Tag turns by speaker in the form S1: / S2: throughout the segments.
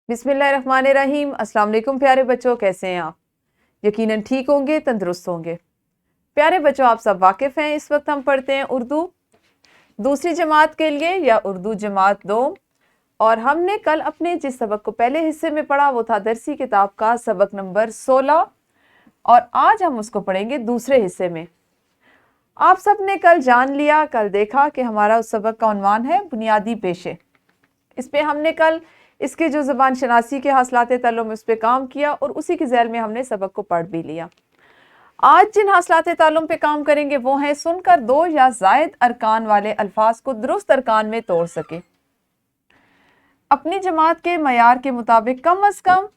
S1: बिस्मिल्लाहिर्रहमानिर्रहीम। अस्सलाम वालेकुम प्यारे बच्चों, कैसे हैं आप? यकीनन ठीक होंगे, तंदुरुस्त होंगे। प्यारे बच्चों, आप सब वाकिफ़ हैं, इस वक्त हम पढ़ते हैं उर्दू दूसरी जमात के लिए या उर्दू जमात 2। और हमने कल अपने जिस सबक को पहले हिस्से में पढ़ा वो था दरसी किताब का सबक नंबर 16 और आज हम उसको पढ़ेंगे दूसरे हिस्से में। आप सब ने कल जान लिया, कल देखा कि हमारा उस सबक का उन्वान है बुनियादी पेशे। इस पे हमने कल इसके जो ज़बान शनासी के हासिलात ताल्लुम उस पर काम किया और उसी के ज़ैल में हमने सबक को पढ़ भी लिया। आज जिन हासिलात ताल्लुम पे काम करेंगे वो हैं सुनकर दो या ज़ायद अरकान वाले अल्फाज को दुरुस्त अरकान में तोड़ सके, अपनी जमात के मयार के मुताबिक कम अज़ कम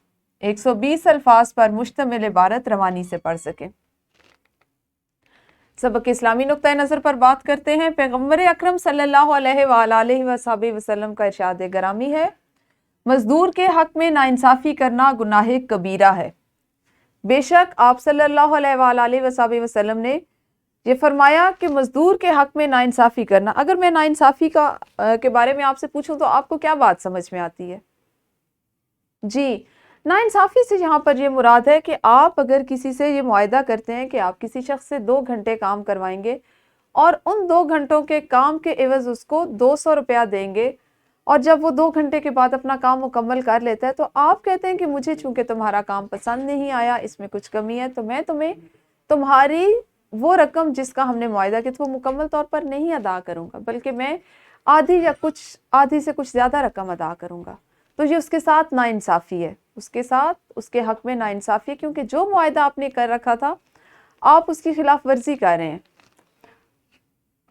S1: 120 अल्फाज पर मुश्तमिल इबारत रवानी से पढ़ सके। सबक इस्लामी नुक्ता नज़र पर बात करते हैं। पैगम्बर अकरम सल्लल्लाहु अलैहि वसल्लम का इरशाद गरामी है, मजदूर के हक में नाइंसाफ़ी करना गुनाह कबीरा है। बेशक आप सल्लल्लाहु अलैहि वसल्लम ने ये फरमाया कि मजदूर के हक में नाइंसाफ़ी करना। अगर मैं नाइंसाफ़ी के बारे में आपसे पूछूं तो आपको क्या बात समझ में आती है? जी, नाइंसाफ़ी से यहाँ पर ये मुराद है कि आप अगर किसी से ये मुआहदा करते हैं कि आप किसी शख्स से 2 घंटे काम करवाएंगे और उन 2 घंटों के काम के एवज़ उसको 200 रुपया देंगे और जब वो 2 घंटे के बाद अपना काम मुकम्मल कर लेता है तो आप कहते हैं कि मुझे चूंकि तुम्हारा काम पसंद नहीं आया, इसमें कुछ कमी है, तो मैं तुम्हें तुम्हारी वो रकम जिसका हमने मुआहदा किया तो वो मुकम्मल तौर पर नहीं अदा करूँगा, बल्कि मैं आधी से कुछ ज़्यादा रकम अदा करूँगा। तो ये उसके साथ नाइंसाफ़ी है, उसके साथ उसके हक में नाइंसाफ़ी है, क्योंकि जो मुआहदा आपने कर रखा था आप उसकी खिलाफ वर्जी कर रहे हैं।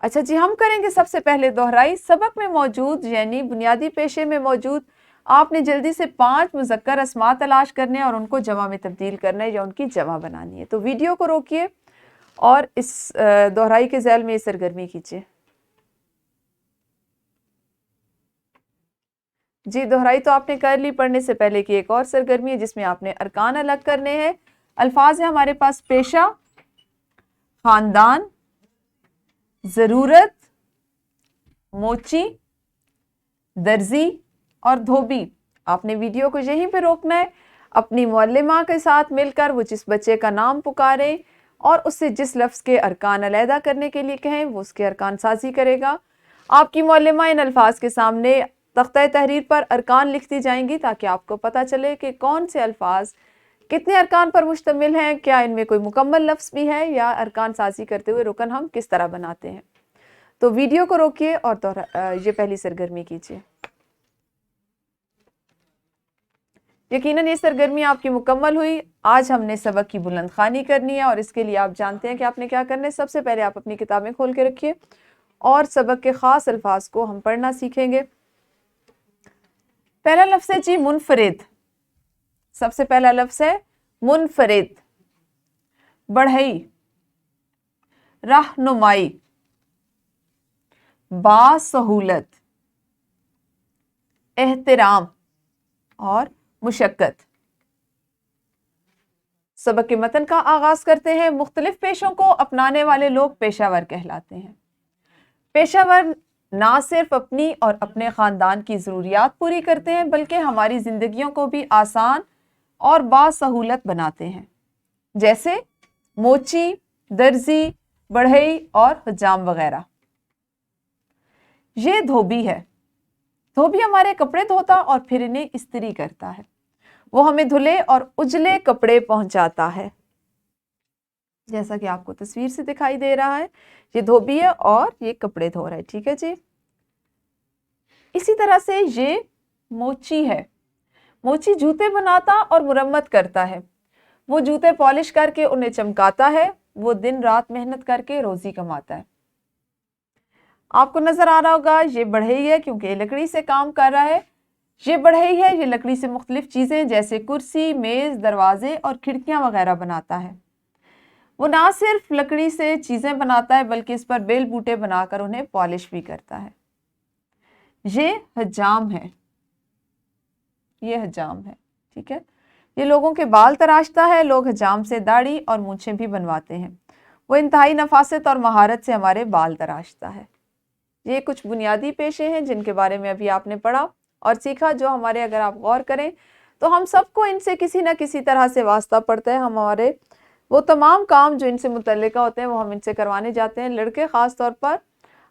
S1: अच्छा जी, हम करेंगे सबसे पहले दोहराई। सबक में मौजूद यानी बुनियादी पेशे में मौजूद आपने जल्दी से 5 मुज़क्कर अस्मा तलाश करने और उनको जमा में तब्दील करना है या उनकी जमा बनानी है। तो वीडियो को रोकिए और इस दोहराई के ज़ैल में सरगर्मी कीजिए। जी, दोहराई तो आपने कर ली। पढ़ने से पहले की एक और सरगर्मी है जिसमें आपने अरकान अलग करने हैं। अल्फाज है हमारे पास पेशा, ख़ानदान, ज़रूरत, मोची, दर्जी और धोबी। आपने वीडियो को यहीं पे रोकना है, अपनी मुअल्लिमा के साथ मिलकर वो जिस बच्चे का नाम पुकारे और उससे जिस लफ्ज़ के अरकान अलहदा करने के लिए कहें वो उसके अरकान साजी करेगा। आपकी मुअल्लिमा इन अल्फाज के सामने तख्ता तहरीर पर अरकान लिखती जाएंगी ताकि आपको पता चले कि कौन से अल्फाज कितने अरकान पर मुश्तमिल हैं, क्या इनमें कोई मुकम्मल लफ्ज़ भी है या अरकान साजी करते हुए रुकन हम किस तरह बनाते हैं। तो वीडियो को रोकिए और ये पहली सरगर्मी कीजिए। यकीनन ये सरगर्मी आपकी मुकम्मल हुई। आज हमने सबक की बुलंद ख़ानी करनी है और इसके लिए आप जानते हैं कि आपने क्या करना है। सबसे पहले आप अपनी किताबें खोल के रखिए और सबक के ख़ास अल्फाज को हम पढ़ना सीखेंगे। पहला लफ्ज़ है जी मुनफरिद। सबसे पहला लफ्ज़ है मुनफरिद। बढ़ई, रहनुमाई, बासहूलत, एहतराम और मुशक्कत। सबक के मतन का आगाज करते हैं। मुख्तलिफ पेशों को अपनाने वाले लोग पेशावर कहलाते हैं। पेशावर ना सिर्फ अपनी और अपने ख़ानदान की ज़रूरियात पूरी करते हैं बल्कि हमारी ज़िंदगियों को भी आसान और बासहूलत बनाते हैं, जैसे मोची, दर्जी, बढ़ई और हजाम वगैरह। ये धोबी है। धोबी हमारे कपड़े धोता और फिर इन्हें इस्त्री करता है। वो हमें धुले और उजले कपड़े पहुंचाता है, जैसा कि आपको तस्वीर से दिखाई दे रहा है। ये धोबी है और ये कपड़े धो रहा है, ठीक है जी। इसी तरह से ये मोची है। मोची जूते बनाता और मुरम्मत करता है। वो जूते पॉलिश करके उन्हें चमकाता है। वो दिन रात मेहनत करके रोजी कमाता है। आपको नजर आ रहा होगा ये बढ़ई है क्योंकि ये लकड़ी से काम कर रहा है। ये बढ़ई है, ये लकड़ी से मुख्तलिफ चीज़ें जैसे कुर्सी, मेज़, दरवाजे और खिड़कियाँ वगैरह बनाता है। वो ना सिर्फ लकड़ी से चीज़ें बनाता है बल्कि इस पर बेल बूटे बनाकर उन्हें पॉलिश भी करता है। ये हजाम है। ये हजाम है, ठीक है। ये लोगों के बाल तराशता है। लोग हजाम से दाढ़ी और मूंछें भी बनवाते हैं। वो इंतहाई नफासत और महारत से हमारे बाल तराशता है। ये कुछ बुनियादी पेशे हैं जिनके बारे में अभी आपने पढ़ा اور سیکھا جو ہمارے، اگر آپ غور کریں تو ہم سب کو ان سے کسی نہ کسی طرح سے واسطہ پڑتا ہے. ہمارے وہ تمام کام جو ان سے متعلقہ ہوتے ہیں وہ ہم ان سے کروانے جاتے ہیں. لڑکے خاص طور پر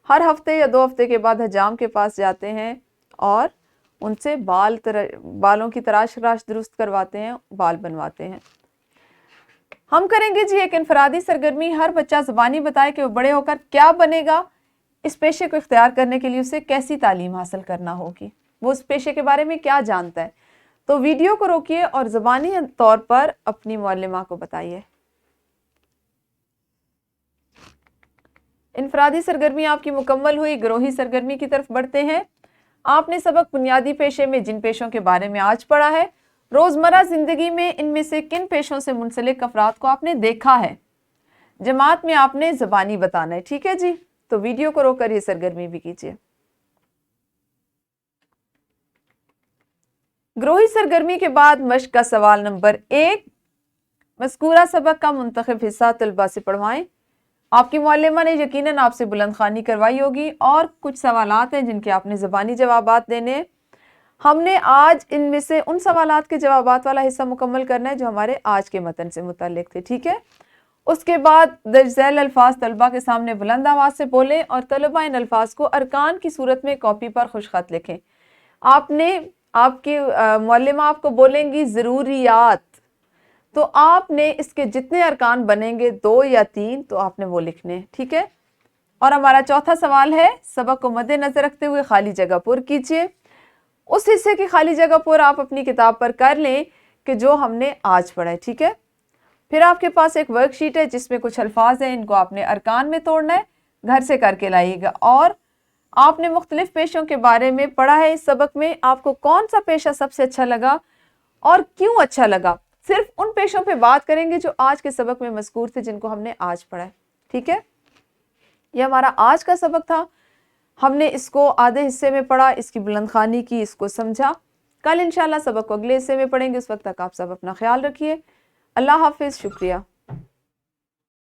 S1: ہر ہفتے یا 2 ہفتے کے بعد حجام کے پاس جاتے ہیں اور ان سے بالوں کی تراش درست کرواتے ہیں، بال بنواتے ہیں. ہم کریں گے جی ایک انفرادی سرگرمی. ہر بچہ زبانی بتائے کہ وہ بڑے ہو کر کیا بنے گا. اس پیشے کو اختیار کرنے کے لیے اسے کیسی تعلیم حاصل کرنا ہوگی، وہ اس پیشے کے بارے میں کیا جانتا ہے. تو ویڈیو کو روکیے اور زبانی طور پر اپنی معلمہ کو بتائیے. انفرادی سرگرمی آپ کی مکمل ہوئی. گروہی سرگرمی کی طرف بڑھتے ہیں. آپ نے سبق بنیادی پیشے میں جن پیشوں کے بارے میں آج پڑھا ہے، روزمرہ زندگی میں ان میں سے کن پیشوں سے منسلک افراد کو آپ نے دیکھا ہے. جماعت میں آپ نے زبانی بتانا ہے. ٹھیک ہے جی، تو ویڈیو کو روک کر یہ سرگرمی بھی کیجیے. گروہی سرگرمی کے بعد مشق کا سوال نمبر 1. مذکورہ سبق کا منتخب حصہ طلبہ سے پڑھوائیں. آپ کی معلمہ نے یقیناً آپ سے بلند خوانی کروائی ہوگی اور کچھ سوالات ہیں جن کے آپ نے زبانی جوابات دینے ہیں. ہم نے آج ان میں سے ان سوالات کے جوابات والا حصہ مکمل کرنا ہے جو ہمارے آج کے متن سے متعلق تھے. ٹھیک ہے، اس کے بعد درج ذیل الفاظ طلبہ کے سامنے بلند آواز سے بولیں اور طلبہ ان الفاظ کو ارکان کی صورت میں کاپی پر خوش خط لکھیں. آپ کی معلمہ آپ کو بولیں گی ضروریات، تو آپ نے اس کے جتنے ارکان بنیں گے 2 یا 3 تو آپ نے وہ لکھنے ہیں. ٹھیک ہے. اور ہمارا چوتھا سوال ہے، سبق کو مد نظر رکھتے ہوئے خالی جگہ پر کیجیے. اس حصے کی خالی جگہ پر آپ اپنی کتاب پر کر لیں کہ جو ہم نے آج پڑھا ہے. ٹھیک ہے. پھر آپ کے پاس ایک ورک شیٹ ہے جس میں کچھ الفاظ ہیں، ان کو آپ نے ارکان میں توڑنا ہے، گھر سے کر کے لائیے گا. اور آپ نے مختلف پیشوں کے بارے میں پڑھا ہے اس سبق میں. آپ کو کون سا پیشہ سب سے اچھا لگا اور کیوں اچھا لگا، صرف ان پیشوں پہ بات کریں گے جو آج کے سبق میں مذکور تھے، جن کو ہم نے آج پڑھا ہے. ٹھیک ہے. یہ ہمارا آج کا سبق تھا. ہم نے اس کو آدھے حصے میں پڑھا، اس کی بلند خوانی کی، اس کو سمجھا. کل انشاءاللہ سبق کو اگلے حصے میں پڑھیں گے. اس وقت تک آپ سب اپنا خیال رکھیے. اللہ حافظ. شکریہ.